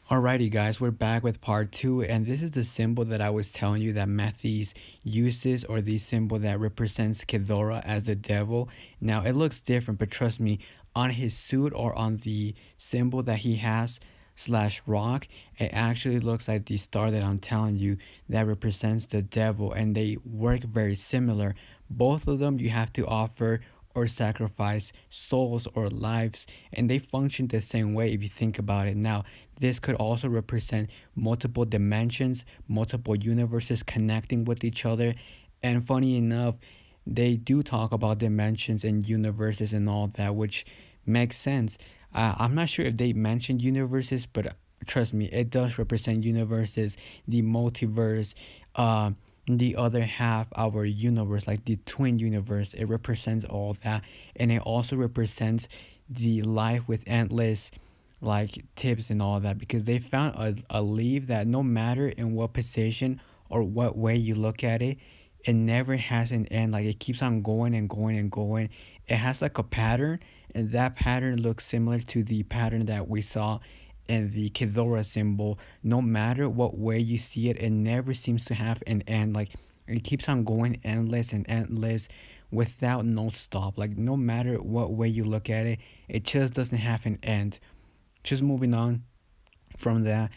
Alrighty, guys, we're back with part two, and this is the symbol that I was telling you that Matthews uses, or the symbol that represents Ghidorah as the devil. Now, it looks different, but trust me, on his suit or on the symbol that he has slash rock, it actually looks like the star that I'm telling you that represents the devil, and they work very similar. Both of them you have to offer or sacrifice souls or lives, and they function the same way if you think about it. Now, this could also represent multiple dimensions, multiple universes connecting with each other. And funny enough, they do talk about dimensions and universes and all that, which makes sense. I'm not sure if they mentioned universes, but trust me, it does represent universes, the multiverse, the other half our universe, like the twin universe. It represents all that, and it also represents the life with endless like tips and all that, because they found a leaf that no matter in what position or what way you look at it, it never has an end. Like it keeps on going and going and going. It has like a pattern, and that pattern looks similar to the pattern that we saw in the Ghidorah symbol. No matter what way you see it, it never seems to have an end. Like it keeps on going endless and endless without no stop. Like no matter what way you look at it, it just doesn't have an end. Just moving on from that.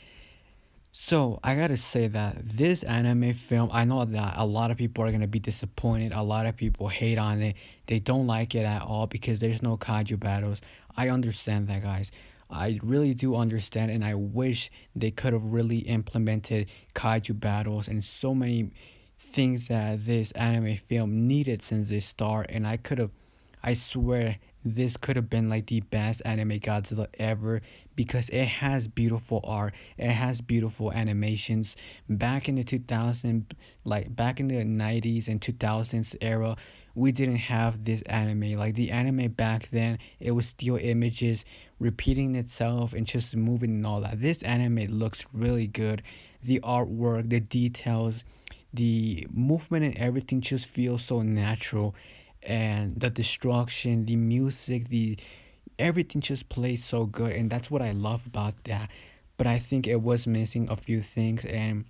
So I gotta say that this anime film, I know that a lot of people are gonna be disappointed. A lot of people hate on it. They don't like it at all because there's no kaiju battles. I understand that, guys. I really do understand, and I wish they could have really implemented kaiju battles and so many things that this anime film needed since the start. And I swear this could have been like the best anime Godzilla ever, because it has beautiful art, it has beautiful animations. Back in the 2000, like back in the 90s and 2000s era, we didn't have this anime. Like the anime back then, it was still images repeating itself and just moving and all that. This anime looks really good. The artwork, the details, the movement and everything just feels so natural, and the destruction, the music, the everything just plays so good, and that's what I love about that. But I think it was missing a few things, and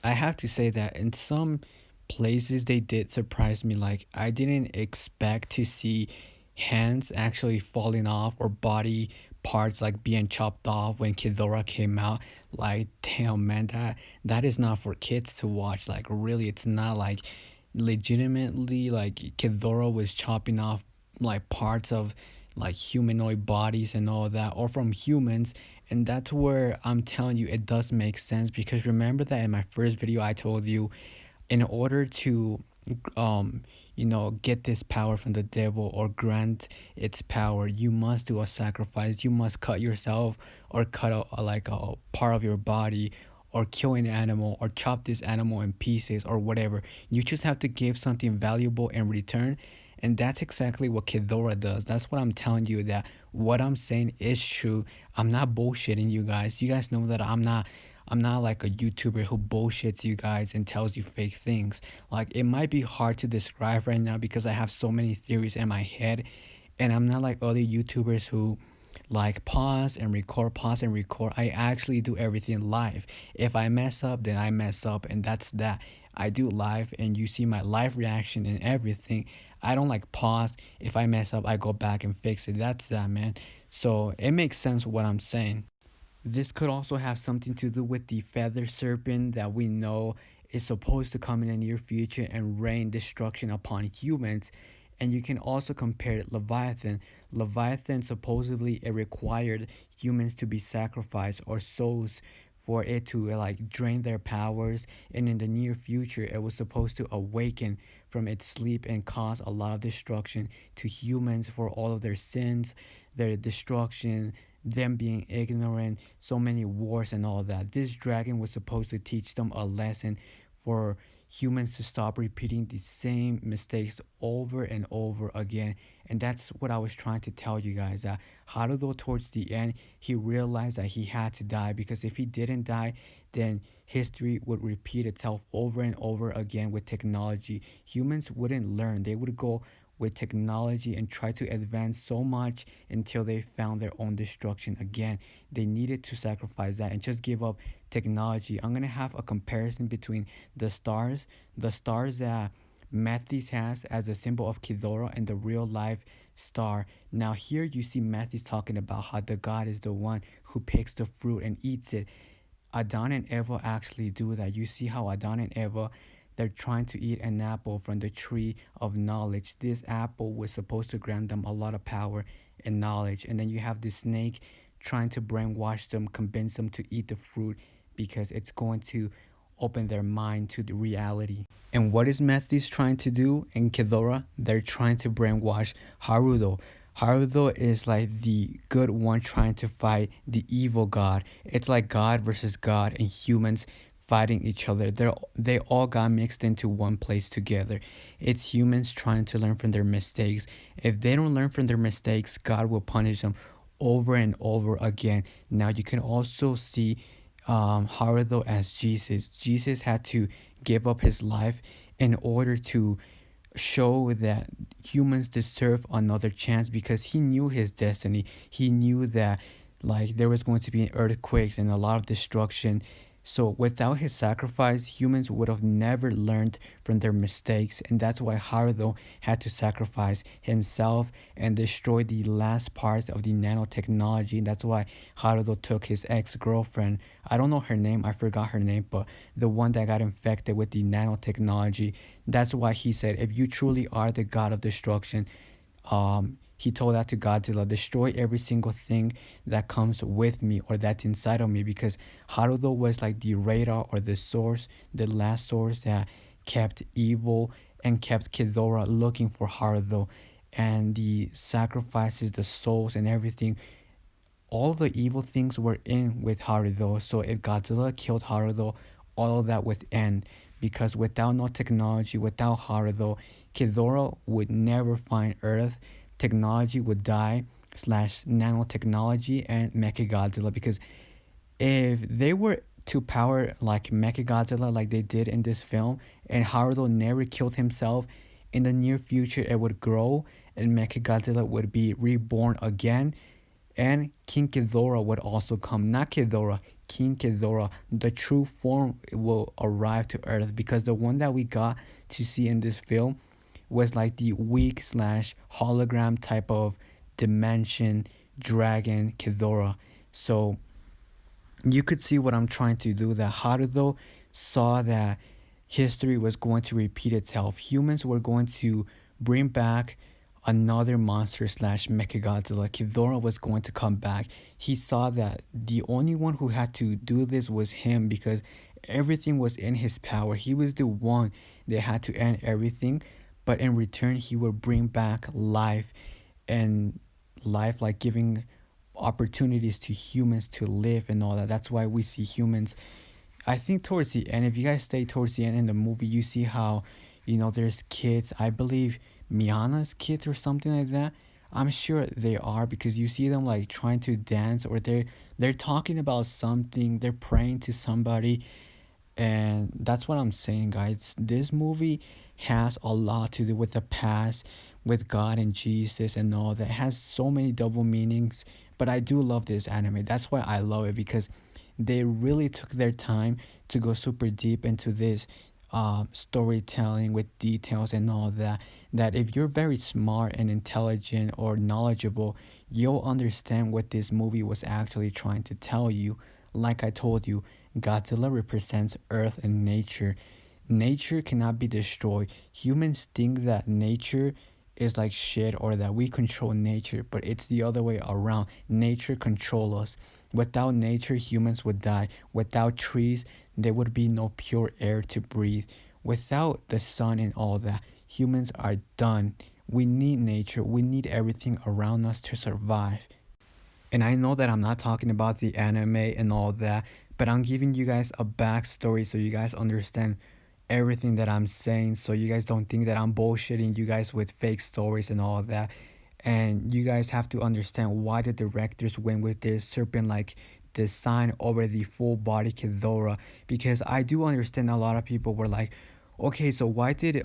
I have to say that in some places they did surprise me. Like I didn't expect to see hands actually falling off or body parts like being chopped off when Kidora came out. Like damn man, that is not for kids to watch. Like really, it's not like legitimately like Kidora was chopping off like parts of like humanoid bodies and all that, or from humans. And that's where I'm telling you it does make sense, because remember that in my first video I told you, in order to um get this power from the devil or grant its power, you must do a sacrifice. You must cut yourself, or cut like a part of your body, or kill an animal, or chop this animal in pieces, or whatever. You just have to give something valuable in return. And that's exactly what Kidora does. That's what I'm telling you, that what I'm saying is true. I'm not bullshitting you guys. You guys know that I'm not like a YouTuber who bullshits you guys and tells you fake things. Like it might be hard to describe right now because I have so many theories in my head, and I'm not like other YouTubers who like pause and record. I actually do everything live. If I mess up, then I mess up, and that's that. I do live, and you see my live reaction and everything. I don't like pause. If I mess up, I go back and fix it. That's that, man. So it makes sense what I'm saying. This could also have something to do with the feather serpent that we know is supposed to come in the near future and rain destruction upon humans. And you can also compare it Leviathan. Leviathan, supposedly it required humans to be sacrificed, or souls, for it to like drain their powers, and in the near future it was supposed to awaken from its sleep and cause a lot of destruction to humans for all of their sins, their destruction, them being ignorant, so many wars and all that. This dragon was supposed to teach them a lesson for humans to stop repeating the same mistakes over and over again. And that's what I was trying to tell you guys, that Haruto towards the end, he realized that he had to die, because if he didn't die, then history would repeat itself over and over again with technology. Humans wouldn't learn. They would go with technology and tried to advance so much until they found their own destruction again. They needed to sacrifice that and just give up technology. I'm gonna have a comparison between the stars that Mathis has as a symbol of Ghidorah and the real life star. Now here you see Mathis talking about how the god is the one who picks the fruit and eats it. Adon and Eva actually do that. You see how Adon and Eva, they're trying to eat an apple from the tree of knowledge. This apple was supposed to grant them a lot of power and knowledge. And then you have the snake trying to brainwash them, convince them to eat the fruit because it's going to open their mind to the reality. And what is Mephis trying to do in Ghidorah? They're trying to brainwash Haruto. Haruto is like the good one trying to fight the evil god. It's like God versus God and humans fighting each other. They all got mixed into one place together. It's humans trying to learn from their mistakes. If they don't learn from their mistakes, God will punish them over and over again. Now you can also see Haruto as Jesus. Jesus had to give up his life in order to show that humans deserve another chance because he knew his destiny. He knew that like there was going to be earthquakes and a lot of destruction. So without his sacrifice, humans would have never learned from their mistakes, and that's why Haruto had to sacrifice himself and destroy the last parts of the nanotechnology. That's why Haruto took his ex-girlfriend. I don't know her name, I forgot her name, but the one that got infected with the nanotechnology. That's why he said, if you truly are the god of destruction, he told that to Godzilla, destroy every single thing that comes with me or that's inside of me, because Haruto was like the radar or the source, the last source that kept evil and kept Ghidorah looking for Haruto. And the sacrifices, the souls and everything, all the evil things were in with Haruto. So if Godzilla killed Haruto, all of that would end. Because without no technology, without Haruto, Ghidorah would never find Earth. Technology would die slash nanotechnology and Mechagodzilla. Because if they were to power like Mechagodzilla like they did in this film, and Haruto never killed himself, in the near future it would grow and Mechagodzilla would be reborn again, and King Ghidorah would also come. Not Ghidorah, King Ghidorah. The true form will arrive to Earth, because the one that we got to see in this film was like the weak slash hologram type of dimension dragon Ghidorah. So you could see what I'm trying to do, that Haruto saw that history was going to repeat itself. Humans were going to bring back another monster slash Mechagodzilla. Ghidorah was going to come back. He saw that the only one who had to do this was him, because everything was in his power. He was the one that had to end everything, but in return he would bring back life, and life like giving opportunities to humans to live and all that. That's why we see humans, I think towards the end, if you guys stay towards the end in the movie, you see how, there's kids. I believe Miana's kids or something like that. I'm sure they are, because you see them like trying to dance, or they're talking about something, they're praying to somebody. And that's what I'm saying, guys. This movie has a lot to do with the past, with God and Jesus and all that. It has so many double meanings, but I do love this anime. That's why I love it, because they really took their time to go super deep into this storytelling with details and all that. That if you're very smart and intelligent or knowledgeable, you'll understand what this movie was actually trying to tell you. Like I told you, Godzilla represents Earth and nature. Nature cannot be destroyed. Humans think that nature is like shit, or that we control nature, but it's the other way around. Nature controls us. Without nature, humans would die. Without trees, there would be no pure air to breathe. Without the sun and all that, humans are done. We need nature. We need everything around us to survive. And I know that I'm not talking about the anime and all that, but I'm giving you guys a backstory so you guys understand everything that I'm saying, so you guys don't think that I'm bullshitting you guys with fake stories and all that. And you guys have to understand why the directors went with this serpent like design over the full body Ghidorah, because I do understand a lot of people were like, okay, so why did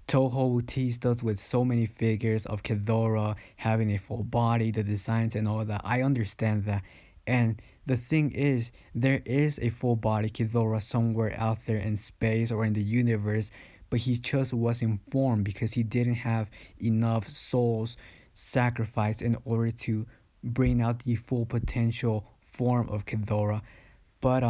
Toho teased us with so many figures of Ghidorah having a full body, the designs and all that. I understand that. And the thing is, there is a full body Ghidorah somewhere out there in space or in the universe, but he just wasn't formed because he didn't have enough souls sacrificed in order to bring out the full potential form of Ghidorah. But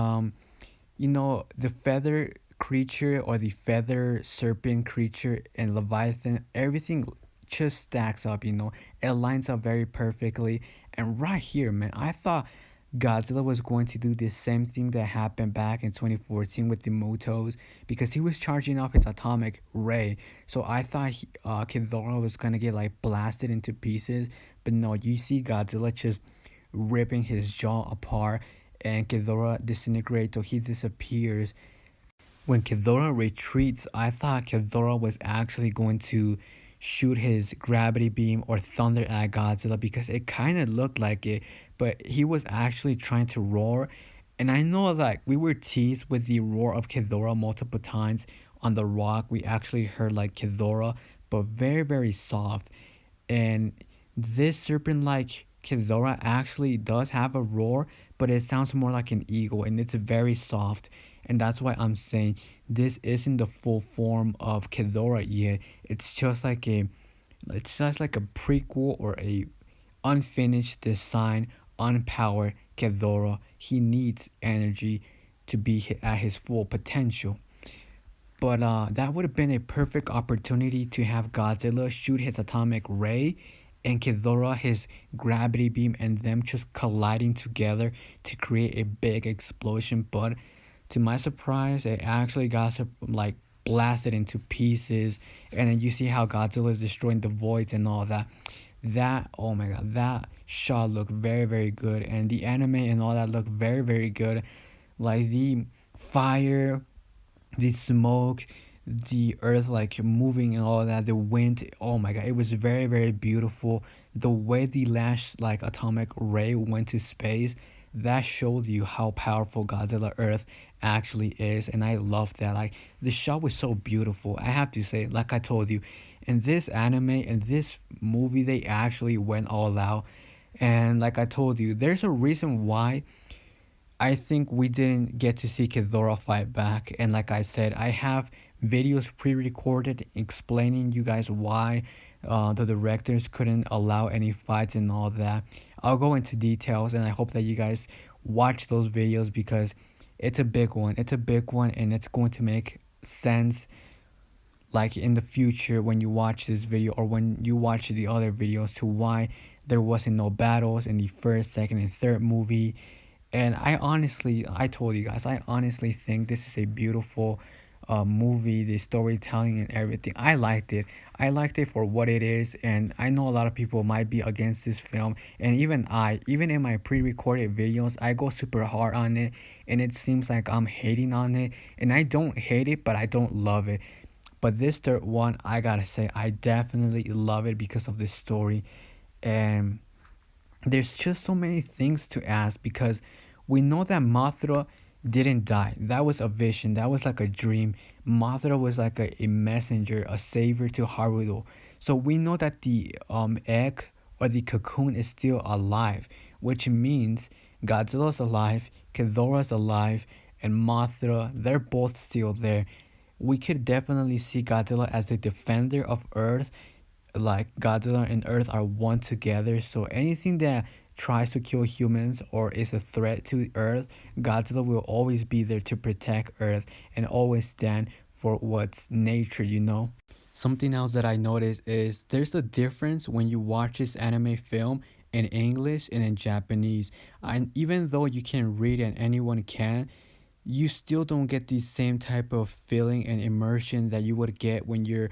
the feather creature or the feather serpent creature and Leviathan, everything just stacks up, it lines up very perfectly. And right here, man, I thought Godzilla was going to do the same thing that happened back in 2014 with the Motos because he was charging up his atomic ray. So I thought Ghidorah was gonna get like blasted into pieces, but no, you see Godzilla just ripping his jaw apart, and Ghidorah disintegrates or he disappears. When Ghidorah retreats, I thought Ghidorah was actually going to shoot his gravity beam or thunder at Godzilla because it kind of looked like it, but he was actually trying to roar. And I know that we were teased with the roar of Ghidorah multiple times on the rock. We actually heard like Ghidorah, but very, very soft. And this serpent like Ghidorah actually does have a roar, but it sounds more like an eagle and it's very soft. And that's why I'm saying this isn't the full form of Ghidorah yet. It's just like a prequel or a unfinished design, unpowered Ghidorah. He needs energy to be at his full potential. But that would have been a perfect opportunity to have Godzilla shoot his atomic ray and Ghidorah his gravity beam and them just colliding together to create a big explosion. But to my surprise, it actually got like blasted into pieces. And then you see how Godzilla is destroying the voids and all that. That, oh my god, that shot looked very, very good. And the anime and all that looked very, very good. Like the fire, the smoke, the earth like moving and all that, the wind, oh my god, it was very, very beautiful. The way the last like atomic ray went to space, that showed you how powerful Godzilla Earth actually is. And I love that. Like the shot was so beautiful, I have to say. Like I told you, in this anime and this movie, they actually went all out. And like I told you, there's a reason why I think we didn't get to see Ghidorah fight back. And like I said, I have videos pre-recorded explaining you guys why the directors couldn't allow any fights and all that. I'll go into details, and I hope that you guys watch those videos because it's a big one. It's a big one, and it's going to make sense like in the future when you watch this video or when you watch the other videos to why there wasn't no battles in the first, second, and third movie. And I told you guys, I honestly think this is a beautiful movie, the storytelling and everything. I liked it. I liked it for what it is. And I know a lot of people might be against this film. And even in my pre recorded videos, I go super hard on it. And it seems like I'm hating on it. And I don't hate it, but I don't love it. But this third one, I gotta say, I definitely love it because of the story. And there's just so many things to ask because we know that Mothra didn't die. That was a vision. That was like a dream. Mothra was like a messenger, a savior to Haruto. So we know that the egg or the cocoon is still alive, which means Godzilla's alive, Ghidorah's alive, and Mothra, they're both still there. We could definitely see Godzilla as the defender of Earth, like Godzilla and Earth are one together. So anything that tries to kill humans or is a threat to Earth, Godzilla will always be there to protect Earth and always stand for what's nature. Something else that I noticed is there's a difference when you watch this anime film in English and in Japanese. And even though you can read and anyone can, you still don't get the same type of feeling and immersion that you would get when you're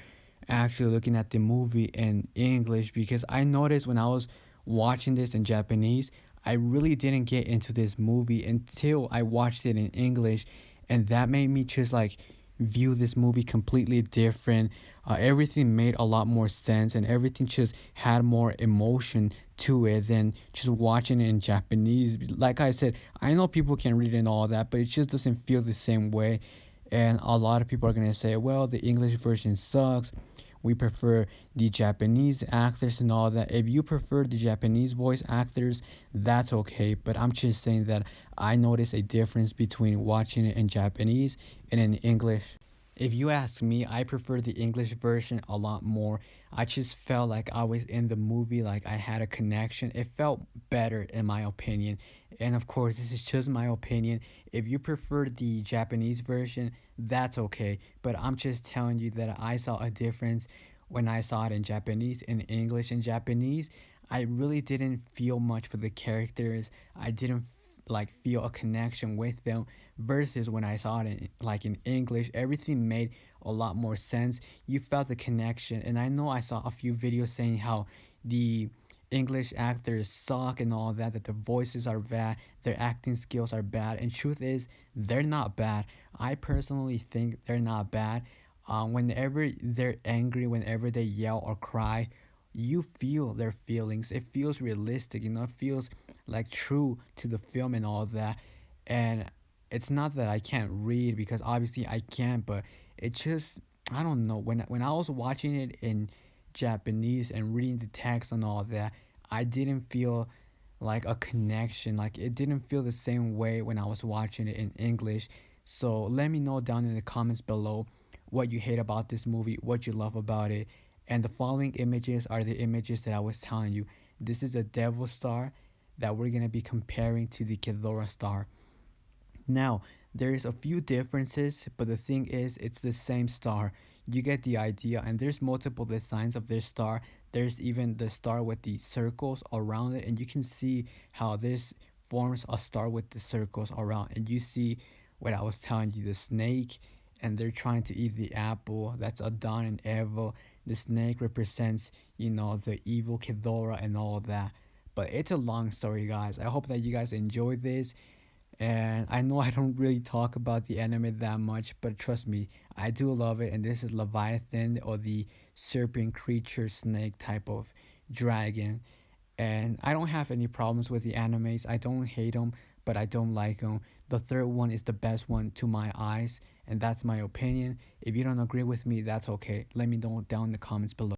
actually looking at the movie in English. Because I noticed when I was watching this in Japanese, I really didn't get into this movie until I watched it in English, and that made me just like view this movie completely different. Everything made a lot more sense, and everything just had more emotion to it than just watching it in Japanese. Like I said, I know people can read it and all that, but it just doesn't feel the same way. And a lot of people are gonna say, well, the English version sucks. we prefer the Japanese actors and all that. If you prefer the Japanese voice actors, that's okay. But I'm just saying that I notice a difference between watching it in Japanese and in English. If you ask me, I prefer the English version a lot more. I just felt like I was in the movie, like I had a connection. It felt better, in my opinion. And of course, this is just my opinion. If you prefer the Japanese version, that's okay. But I'm just telling you that I saw a difference when I saw it in Japanese. In English and Japanese, I really didn't feel much for the characters. I didn't like feel a connection with them versus when I saw it in English, everything made a lot more sense. You felt the connection, and I know I saw a few videos saying how the English actors suck and all that, that their voices are bad, their acting skills are bad. And truth is, they're not bad. I personally think they're not bad. Whenever they're angry, whenever they yell or cry, you feel their feelings. It feels realistic, it feels like true to the film and all that. And it's not that I can't read, because obviously I can, but it just, I don't know, when I was watching it in Japanese and reading the text and all that, I didn't feel like a connection. Like it didn't feel the same way when I was watching it in English. So let me know down in the comments below what you hate about this movie, what you love about it. And the following images are the images that I was telling you. This is a devil star that we're going to be comparing to the Ghidorah star. Now, there's a few differences, but the thing is, it's the same star. You get the idea, and there's multiple designs of this star. There's even the star with the circles around it, and you can see how this forms a star with the circles around. And you see what I was telling you, the snake, and they're trying to eat the apple. That's Adon and Eva. The snake represents, the evil Ghidorah and all that. But it's a long story, guys. I hope that you guys enjoy this. And I know I don't really talk about the anime that much, but trust me, I do love it. And this is Leviathan, or the serpent creature snake type of dragon. And I don't have any problems with the animes. I don't hate them, but I don't like them. The third one is the best one to my eyes, and that's my opinion. If you don't agree with me, that's okay. Let me know down in the comments below.